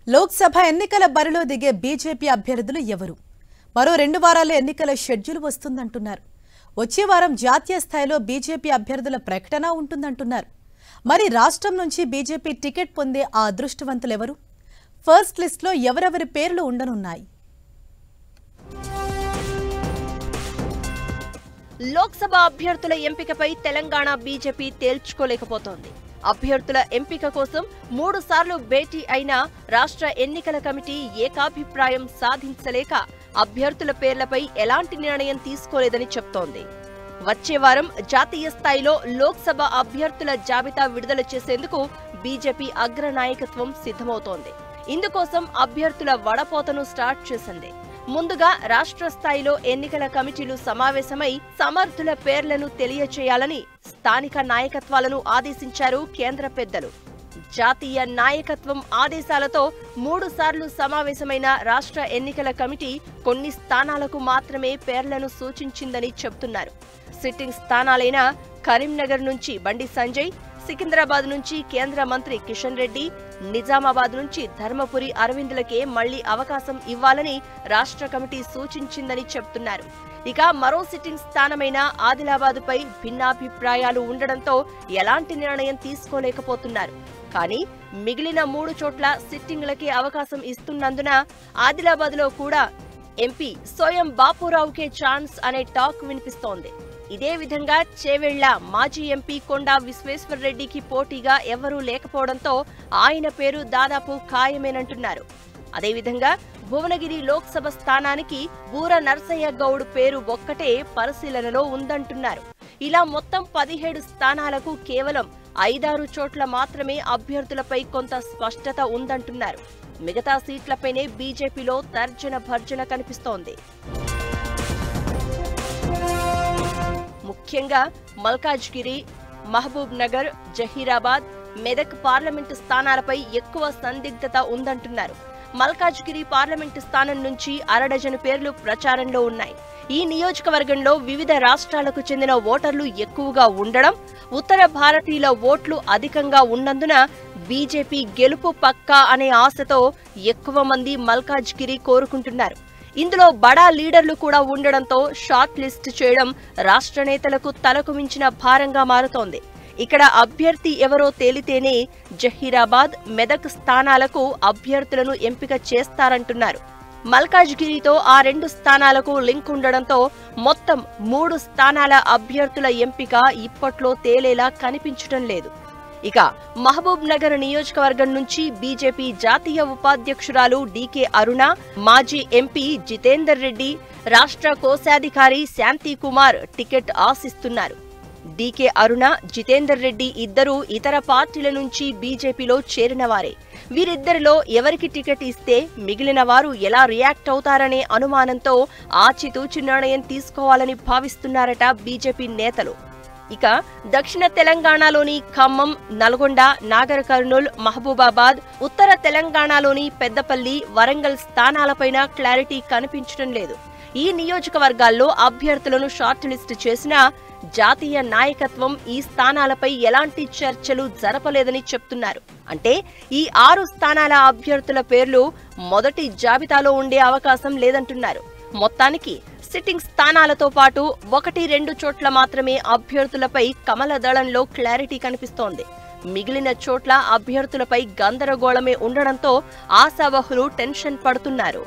లోక్సభ ఎన్నికల బరిలో దిగే బీజేపీ అభ్యర్థులు ఎవరు? మరో 2 వారాల్లో ఎన్నికల షెడ్యూల్ వస్తుందంటున్నారు. వచ్చే వారం జాతీయ స్థాయిలో బీజేపీ అభ్యర్థుల ప్రకటన ఉంటుందంటున్నారు. మరి రాష్ట్రం నుంచి బీజేపీ టికెట్ పొందే ఆ అదృష్టవంతులు ఎవరు? ఫస్ట్ లిస్ట్లో ఎవరెవరి పేర్లు ఉండనున్నాయి? లోక్సభ అభ్యర్థుల ఎంపికపై తెలంగాణ బీజేపీ తేల్చుకోలేకపోతోంది. అభ్యర్థుల ఎంపిక కోసం 3 సార్లు భేటీ అయిన రాష్ట్ర ఎన్నికల కమిటీ ఏకాభిప్రాయం సాధించలేక అభ్యర్థుల పేర్లపై ఎలాంటి నిర్ణయం తీసుకోలేదని చెప్తోంది. వచ్చే వారం జాతీయ స్థాయిలో లోక్సభ అభ్యర్థుల జాబితా విడుదల చేసేందుకు బీజేపీ అగ్రనాయకత్వం సిద్ధమవుతోంది. ఇందుకోసం అభ్యర్థుల వడపోతను స్టార్ట్ చేసింది. ముందుగా రాష్ట్ర స్థాయిలో ఎన్నికల కమిటీలు సమావేశమై సమర్థుల పేర్లను తెలియచేయాలని స్థానిక నాయకత్వాలను ఆదేశించారు కేంద్ర పెద్దలు. జాతీయ నాయకత్వం ఆదేశాలతో 3 సార్లు సమావేశమైన రాష్ట్ర ఎన్నికల కమిటీ కొన్ని స్థానాలకు మాత్రమే పేర్లను సూచించిందని చెబుతున్నారు. సిట్టింగ్ స్థానాలైన కరీంనగర్ నుంచి బండి సంజయ్, సికింద్రాబాద్ నుంచి కేంద్ర మంత్రి కిషన్ రెడ్డి, నిజామాబాద్ నుంచి ధర్మపురి అరవింద్లకే మళ్లీ అవకాశం ఇవ్వాలని రాష్ట్ర కమిటీ సూచించిందని చెబుతున్నారు. ఇక మరో సిట్టింగ్ స్థానమైన ఆదిలాబాద్పై భిన్నాభిప్రాయాలు ఉండడంతో ఎలాంటి నిర్ణయం తీసుకోలేకపోతున్నారు. కానీ మిగిలిన 3 చోట్ల సిట్టింగ్లకే అవకాశం ఇస్తున్నందున ఆదిలాబాద్లో కూడా ఎంపీ సోయం బాపురావుకే ఛాన్స్ అనే టాక్ వినిపిస్తోంది. ఇదే విధంగా చేవెళ్ల మాజీ ఎంపీ కొండా విశ్వేశ్వర్రెడ్డికి పోటీగా ఎవరూ లేకపోవడంతో ఆయన పేరు దాదాపు ఖాయమేనంటున్నారు. అదేవిధంగా భువనగిరి లోక్సభ స్థానానికి బూర నర్సయ్య గౌడ్ పేరు ఒక్కటే పరిశీలనలో ఉందంటున్నారు. ఇలా మొత్తం 17 స్థానాలకు కేవలం 5-6 చోట్ల మాత్రమే అభ్యర్థులపై కొంత స్పష్టత ఉందంటున్నారు. మిగతా సీట్లపైనే బీజేపీలో తర్జన భర్జన కనిపిస్తోంది. ముఖ్యంగా మల్కాజ్గిరి, మహబూబ్ నగర్, జహీరాబాద్, మెదక్ పార్లమెంటు స్థానాలపై ఎక్కువ సందిగ్ధత ఉందంటున్నారు. మల్కాజ్గిరి పార్లమెంటు స్థానం నుంచి 1/2 డజను పేర్లు ప్రచారంలో ఉన్నాయి. ఈ నియోజకవర్గంలో వివిధ రాష్ట్రాలకు చెందిన ఓటర్లు ఎక్కువగా ఉండడం, ఉత్తర భారతీయుల ఓట్లు అధికంగా ఉన్నందున బీజేపీ గెలుపు పక్కా అనే ఆశతో ఎక్కువ మంది మల్కాజ్గిరి కోరుకుంటున్నారు. ఇందులో బడా లీడర్లు కూడా ఉండడంతో షార్ట్ లిస్ట్ చేయడం రాష్ట్ర నేతలకు తలకు మించిన భారంగా మారుతోంది. ఇక్కడ అభ్యర్థి ఎవరో తేలితేనే జహీరాబాద్, మెదక్ స్థానాలకు అభ్యర్థులను ఎంపిక చేస్తారంటున్నారు. మల్కాజ్గిరితో ఆ 2 స్థానాలకు లింక్ ఉండడంతో మొత్తం 3 స్థానాల అభ్యర్థుల ఎంపిక ఇప్పట్లో తేలేలా కనిపించడం లేదు. ఇక మహబూబ్ నగర్ నియోజకవర్గం నుంచి బీజేపీ జాతీయ ఉపాధ్యక్షురాలు డీకే అరుణ, మాజీ ఎంపీ జితేందర్ రెడ్డి, రాష్ట్ర కోశాధికారి శాంతి కుమార్ టికెట్ ఆశిస్తున్నారు. డీకే అరుణ, జితేందర్ రెడ్డి ఇద్దరూ ఇతర పార్టీల నుంచి బీజేపీలో చేరినవారే. వీరిద్దరిలో ఎవరికి టికెట్ ఇస్తే మిగిలిన వారు ఎలా రియాక్ట్ అవుతారనే అనుమానంతో ఆచితూచి నిర్ణయం తీసుకోవాలని భావిస్తున్నారట బీజేపీ నేతలు. ఇక దక్షిణ తెలంగాణలోని ఖమ్మం, నల్గొండ, నాగర్ కర్నూల్, మహబూబాబాద్, ఉత్తర తెలంగాణలోని పెద్దపల్లి, వరంగల్ స్థానాలపైన క్లారిటీ కనిపించడం లేదు. ఈ నియోజకవర్గాల్లో అభ్యర్థులను షార్ట్ లిస్ట్ చేసినా జాతీయ నాయకత్వం ఈ స్థానాలపై ఎలాంటి చర్చలు జరపలేదని చెప్తున్నారు. అంటే ఈ 6 స్థానాల అభ్యర్థుల పేర్లు మొదటి జాబితాలో ఉండే అవకాశం లేదంటున్నారు. మొత్తానికి సిట్టింగ్ స్థానాలతో పాటు 1-2 చోట్ల మాత్రమే అభ్యర్థులపై కమల దళంలో క్లారిటీ కనిపిస్తోంది. మిగిలిన చోట్ల అభ్యర్థులపై గందరగోళమే ఉండడంతో ఆశావహులు టెన్షన్ పడుతున్నారు.